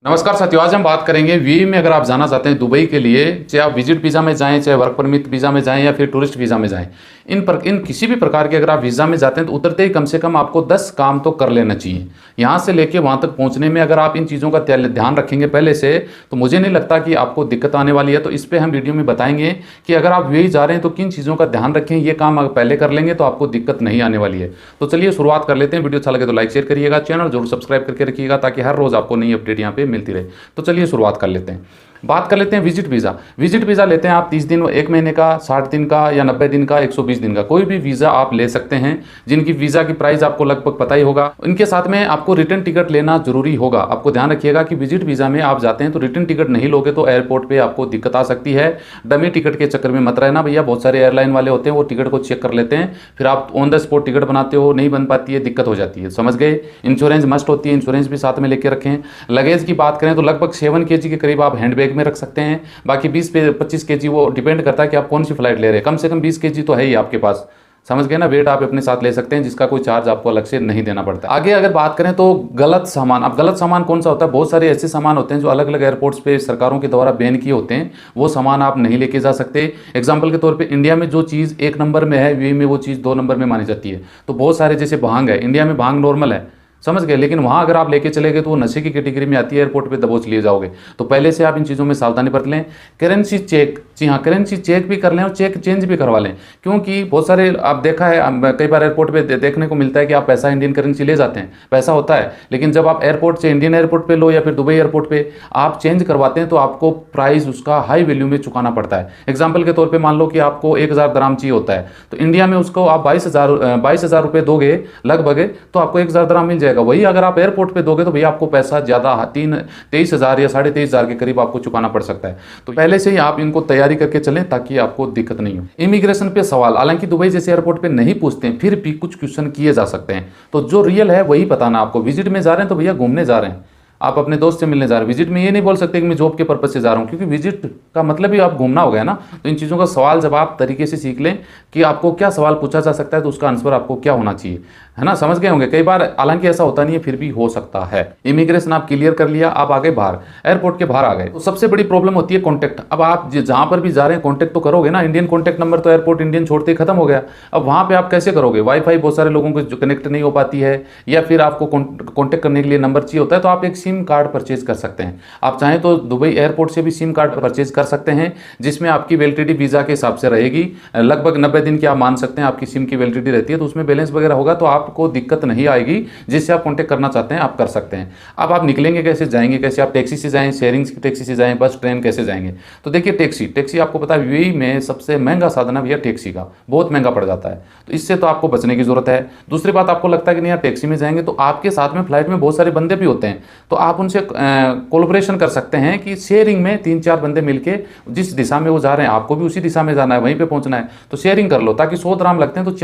नमस्कार साथियों, आज हम बात करेंगे यूएई में अगर आप जाना चाहते हैं दुबई के लिए, चाहे आप विजिट वीज़ा में जाएं, चाहे वर्क परमिट वीज़ा में जाएं या फिर टूरिस्ट वीज़ा में जाएं। इन किसी भी प्रकार के अगर आप वीज़ा में जाते हैं तो उतरते ही कम से कम आपको 10 काम तो कर लेना चाहिए। यहाँ से लेके वहाँ तक पहुँचने में अगर आप इन चीज़ों का ध्यान रखेंगे पहले से, तो मुझे नहीं लगता कि आपको दिक्कत आने वाली है। तो इस पर हम वीडियो में बताएंगे कि अगर आप यूएई जा रहे हैं तो किन चीज़ों का ध्यान रखें, ये काम अगर पहले कर लेंगे तो आपको दिक्कत नहीं आने वाली है। तो चलिए शुरुआत कर लेते हैं। वीडियो अच्छा लगे तो लाइक शेयर करिएगा, चैनल जरूर सब्सक्राइब करके रखिएगा ताकि हर रोज़ आपको नई अपडेट यहाँ पे मिलती रहे। तो चलिए शुरुआत कर लेते हैं। बात कर लेते हैं विजिट वीज़ा। विजिट वीज़ा लेते हैं आप 30 दिन, 1 महीने का, 60 दिन का या 90 दिन का, 120 दिन का, कोई भी वीज़ा आप ले सकते हैं। जिनकी वीज़ा की प्राइस आपको लगभग पता ही होगा। इनके साथ में आपको रिटर्न टिकट लेना जरूरी होगा। आपको ध्यान रखिएगा कि विजिट वीज़ा में आप जाते हैं तो रिटर्न टिकट नहीं लोगे तो एयरपोर्ट पर आपको दिक्कत आ सकती है। डमी टिकट के चक्कर में मत रहना भैया। बहुत सारे एयरलाइन वाले होते हैं वो टिकट को चेक कर लेते हैं, फिर आप ऑन द स्पॉट टिकट बनाते हो, नहीं बन पाती है, दिक्कत हो जाती है। समझ गए। इंश्योरेंस मस्ट होती है, इंश्योरेंस भी साथ में लेके रखें। लगेज की बात करें तो लगभग 7 kg के करीब आप हैंड बैग में रख सकते हैं। बाकी 20-25 kg वो डिपेंड करता है कि आप कौन सी फ्लाइट ले रहे हैं। कम से कम 20 kg तो है ही आपके पास। समझ गए ना। वेट आप अपने साथ ले सकते हैं जिसका कोई चार्ज आपको अलग से नहीं देना पड़ता। आगे अगर बात करें तो गलत सामान। अब गलत सामान कौन सा होता है? बहुत सारे ऐसे सामान होते हैं जो अलग अलग एयरपोर्ट्स पे सरकारों के द्वारा बैन किए होते हैं, वो सामान आप नहीं लेके जा सकते। एग्जाम्पल के तौर पे इंडिया में जो चीज़ 1 नंबर में है, यूएई में वो चीज़ 2 नंबर में मानी जाती है। तो बहुत सारे जैसे भांग है, इंडिया में भांग नॉर्मल है, समझ गए, लेकिन वहाँ अगर आप लेके चले गए तो वो नशे की कैटेगरी में आती है, एयरपोर्ट पे दबोच लिए जाओगे। तो पहले से आप इन चीज़ों में सावधानी बरत लें। करेंसी चेक, जी हाँ, करेंसी चेक भी कर लें और चेक चेंज भी करवा लें। क्योंकि बहुत सारे आप देखा है, कई बार एयरपोर्ट पे देखने को मिलता है कि आप पैसा इंडियन करेंसी ले जाते हैं, पैसा होता है, लेकिन जब आप एयरपोर्ट से इंडियन एयरपोर्ट पे लो या फिर दुबई एयरपोर्ट पे आप चेंज करवाते हैं तो आपको प्राइस उसका हाई वैल्यू में चुकाना पड़ता है। एग्जाम्पल के तौर पर मान लो कि आपको 1000 दराम चाहिए होता है, तो इंडिया में उसको आप 22,000 रुपये दोगे लगभग, तो आपको 1000 दराम मिल जाएगा। वही अगर आप एयरपोर्ट पे दोगे तो भैया आपको पैसा ज़्यादा 23,000 या 23,500 के करीब आपको चुकाना पड़ सकता है। तो पहले से ही आप इनको तैयारी करके चलें ताकि आपको दिक्कत नहीं हो। इमिग्रेशन पे सवाल, हालांकि दुबई जैसे एयरपोर्ट पे नहीं पूछते हैं, फिर भी कुछ क्वेश्चन किए जा सकते हैं। तो जो रियल है वही बताना आपको। विजिट में जा रहे हैं तो भैया घूमने जा रहे हैं, आप अपने दोस्त से मिलने जा रहे हैं। विजिट में ये नहीं बोल सकते कि मैं जॉब के पर्पज से जा रहा हूँ, क्योंकि विजिट का मतलब ही आप घूमना हो गया ना। तो इन चीज़ों का सवाल जवाब तरीके से सीख लें कि आपको क्या सवाल पूछा जा सकता है तो उसका आंसर आपको क्या होना चाहिए, है ना। समझ गए होंगे। कई बार हालांकि ऐसा होता नहीं है, फिर भी हो सकता है। इमिग्रेशन आप क्लियर कर लिया, आप आगे बाहर, एयरपोर्ट के बाहर आ गए। तो सबसे बड़ी प्रॉब्लम होती है कॉन्टैक्ट। अब आप जहाँ पर भी जा रहे हैं कॉन्टैक्ट तो करोगे ना। इंडियन कॉन्टैक्ट नंबर तो एयरपोर्ट इंडियन छोड़ते ही खत्म हो गया। अब वहाँ पे आप कैसे करोगे? वाईफाई बहुत सारे लोगों को जो कनेक्ट नहीं हो पाती है, या फिर आपको कॉन्टैक्ट करने के लिए नंबर चाहिए होता है, तो आप एक सिम कार्ड परचेज कर सकते हैं। आप चाहें तो दुबई एयरपोर्ट से भी सिम कार्ड परचेज कर सकते हैं, जिसमें आपकी वैलिडिटी वीज़ा के हिसाब से रहेगी। लगभग 90 दिन की आप मान सकते हैं आपकी सिम की वैलिडिटी रहती है। तो उसमें बैलेंस वगैरह होगा तो आपको दिक्कत नहीं आएगी। जिससे आप कॉन्टैक्ट करना चाहते हैं आप कर सकते हैं। अब आप निकलेंगे कैसे, जाएंगे कैसे? आप टैक्सी से जाएं, शेयरिंग टैक्सी से जाएं, बस, ट्रेन, कैसे जाएंगे? तो देखिए टैक्सी आपको पता है यूएई में सबसे महंगा साधन है भैया टैक्सी का, बहुत महंगा पड़ जाता है। तो इससे तो आपको बचने की जरूरत है। दूसरी बात, आपको लगता है कि नहीं यार टैक्सी में जाएंगे तो आपके साथ में फ्लाइट में बहुत सारे बंदे भी होते हैं, तो आप उनसे कोलैबोरेशन कर सकते हैं कि शेयरिंग में 3-4 बंदे मिलके जिस दिशा में वो जा रहे हैं आपको भी उसी दिशा में जाना है, वहीं पे पहुंचना है, तो शेयरिंग कर लो। ताकि 100 दराम लगते हैं तो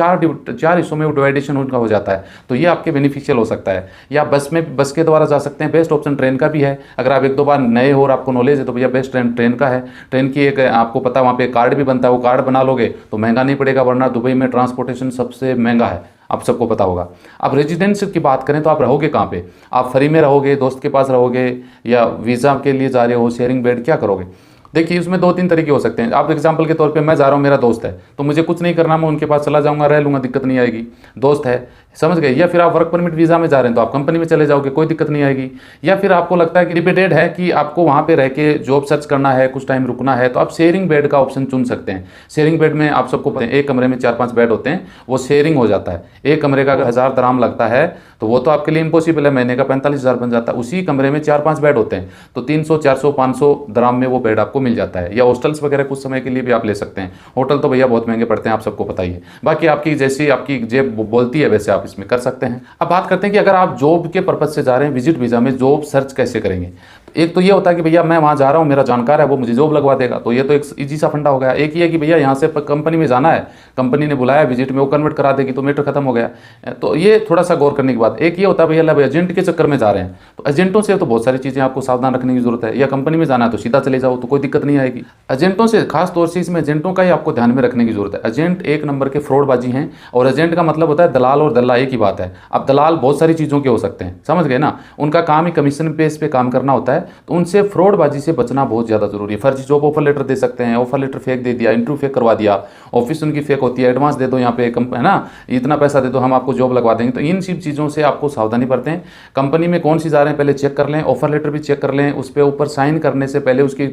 4 हिस्सों में वो डिवाइडेशन उनका हो जाता है। तो ये आपके बेनिफिशियल हो सकता है। या बस के द्वारा जा सकते हैं। बेस्ट ऑप्शन ट्रेन का भी है। अगर आप 1-2 बार नए हो और आपको नॉलेज है तो भैया बेस्ट ट्रेन का है। ट्रेन की एक आपको पता वहाँ पे कार्ड भी बनता है, वो कार्ड बना लोगे तो महंगा नहीं पड़ेगा, वरना दुबई में ट्रांसपोर्टेशन सबसे महंगा है, आप सबको पता होगा। अब रेजिडेंस की बात करें तो आप रहोगे कहाँ पे? आप फ्री में रहोगे, दोस्त के पास रहोगे, या वीज़ा के लिए जा रहे हो, शेयरिंग बेड, क्या करोगे? देखिए उसमें 2-3 तरीके हो सकते हैं। आप एग्जांपल के तौर पे मैं जा रहा हूँ, मेरा दोस्त है, तो मुझे कुछ नहीं करना, मैं उनके पास चला जाऊँगा, रह लूँगा, दिक्कत नहीं आएगी, दोस्त है, समझ गए। या फिर आप वर्क परमिट वीज़ा में जा रहे हैं तो आप कंपनी में चले जाओगे, कोई दिक्कत नहीं आएगी। या फिर आपको लगता है कि लिमिटेड है कि आपको वहाँ पे रह के जॉब सर्च करना है, कुछ टाइम रुकना है, तो आप शेयरिंग बेड का ऑप्शन चुन सकते हैं। शेयरिंग बेड में आप सबको पता है एक कमरे में 4-5 बेड होते हैं, वो शेयरिंग हो जाता है। एक कमरे का अगर 1000 दराम लगता है तो वो तो आपके लिए इम्पॉसिबल है, महीने का 45,000 बन जाता है। उसी कमरे में 4-5 बेड होते हैं तो 300, 400, 500 दराम में वो बेड आपको मिल जाता है। या हॉस्टल्स वगैरह कुछ समय के लिए भी आप ले सकते हैं। होटल तो भैया बहुत महंगे पड़ते हैं, आप सबको पता ही है। बाकी आपकी जैसी आपकी जेब बोलती है वैसे आप इसमें कर सकते हैं। अब बात करते हैं कि अगर आप जॉब के पर्पज से जा रहे हैं विजिट वीज़ा में, जॉब सर्च कैसे करेंगे? एक तो ये होता है कि भैया मैं वहाँ जा रहा हूँ, मेरा जानकार है, वो मुझे जॉब लगवा देगा, तो ये तो एक इजी सा फंडा हो गया। एक ही है कि भैया यहाँ से कंपनी में जाना है, कंपनी ने बुलाया विजिट में, वो कन्वर्ट करा देगी, तो मैटर खत्म हो गया। तो ये थोड़ा सा गौर करने की बात। एक ये होता है भैया एजेंट के चक्कर में जा रहे हैं, तो एजेंटों से तो बहुत सारी चीज़ें आपको सावधान रखने की जरूरत है। या कंपनी में जाना है तो सीधा चले जाओ, तो कोई दिक्कत दिक्कत नहीं आएगी। एजेंटों से खास तौर से इसमें एजेंटों का ही आपको ध्यान में रखने की जरूरत है। एजेंट एक नंबर के फ्रॉडबाजी हैं, और एजेंट का मतलब होता है दलाल और दल्ला एक ही बात है। अब दलाल बहुत सारी चीज़ों के हो सकते हैं, समझ गए ना, उनका काम ही कमीशन बेस पे काम करना होता है, तो उनसे फ्रॉडबाजी से बचना बहुत ज़्यादा जरूरी है। फर्जी जॉब ऑफर लेटर दे सकते हैं, ऑफर लेटर फेक दे दिया, इंटरव्यू फेक करवा दिया, ऑफिस उनकी फेक होती है, एडवांस दे दो यहाँ पे है ना, इतना पैसा दे दो हम आपको जॉब लगवा देंगे। तो इन सब चीज़ों से आपको सावधानी बरतें। कंपनी में कौन सी जा रहे हैं पहले चेक कर लें, ऑफर लेटर भी चेक कर लें, उस पर ऊपर साइन करने से पहले उसकी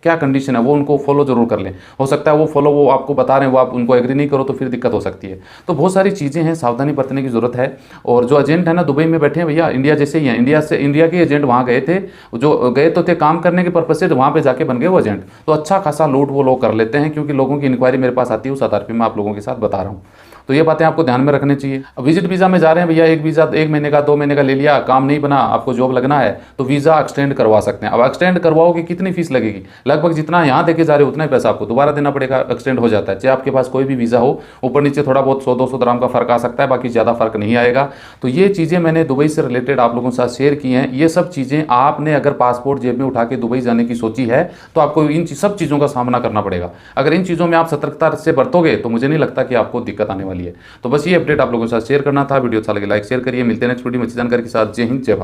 क्या कंडीशन है वो उनको फॉलो जरूर कर लें। हो सकता है वो फॉलो वो आपको बता रहे हैं वो आप उनको एग्री नहीं करो तो फिर दिक्कत हो सकती है। तो बहुत सारी चीज़ें हैं, सावधानी बरतने की जरूरत है। और जो एजेंट है ना दुबई में बैठे हैं भैया, इंडिया जैसे ही हैं, इंडिया के एजेंट वहाँ गए थे, जो गए तो थे काम करने के पर्पज से, वहाँ पे जाके बन गए वो एजेंट, तो अच्छा खासा लूट वो लोग कर लेते हैं, क्योंकि लोगों की इंक्वायरी मेरे पास आती है, उस आधार पर मैं आप लोगों के साथ बता रहा हूँ। तो ये बातें आपको ध्यान में रखनी चाहिए। अब विजिट वीज़ा में जा रहे हैं भैया, एक वीज़ा 1 महीने का 2 महीने का ले लिया, काम नहीं बना, आपको जॉब लगना है तो वीज़ा एक्सटेंड करवा सकते हैं। अब एक्सटेंड करवाओगे कितनी फीस लगेगी, लगभग जितना यहाँ देके जा रहे हो उतना ही पैसा आपको दोबारा देना पड़ेगा, एक्सटेंड हो जाता है। चाहे आपके पास कोई भी वीज़ा हो, ऊपर नीचे थोड़ा बहुत 100-200 ग्राम का फर्क आ सकता है, बाकी ज़्यादा फर्क नहीं आएगा। तो ये चीज़ें मैंने दुबई से रिलेटेड आप लोगों के साथ शेयर की हैं। ये सब चीज़ें आपने अगर पासपोर्ट जेब में उठा के दुबई जाने की सोची है तो आपको इन सब चीज़ों का सामना करना पड़ेगा। अगर इन चीज़ों में आप सतर्कता से बरतोगे तो मुझे नहीं लगता कि आपको दिक्कत आने वाली है। तो बस ये अपडेट आप लोगों के साथ शेयर करना था। वीडियो अच्छा लगे लाइक शेयर करिए। मिलते हैं नेक्स्ट वीडियो में अच्छी जानकारी के साथ। जय हिंद, जय भारत।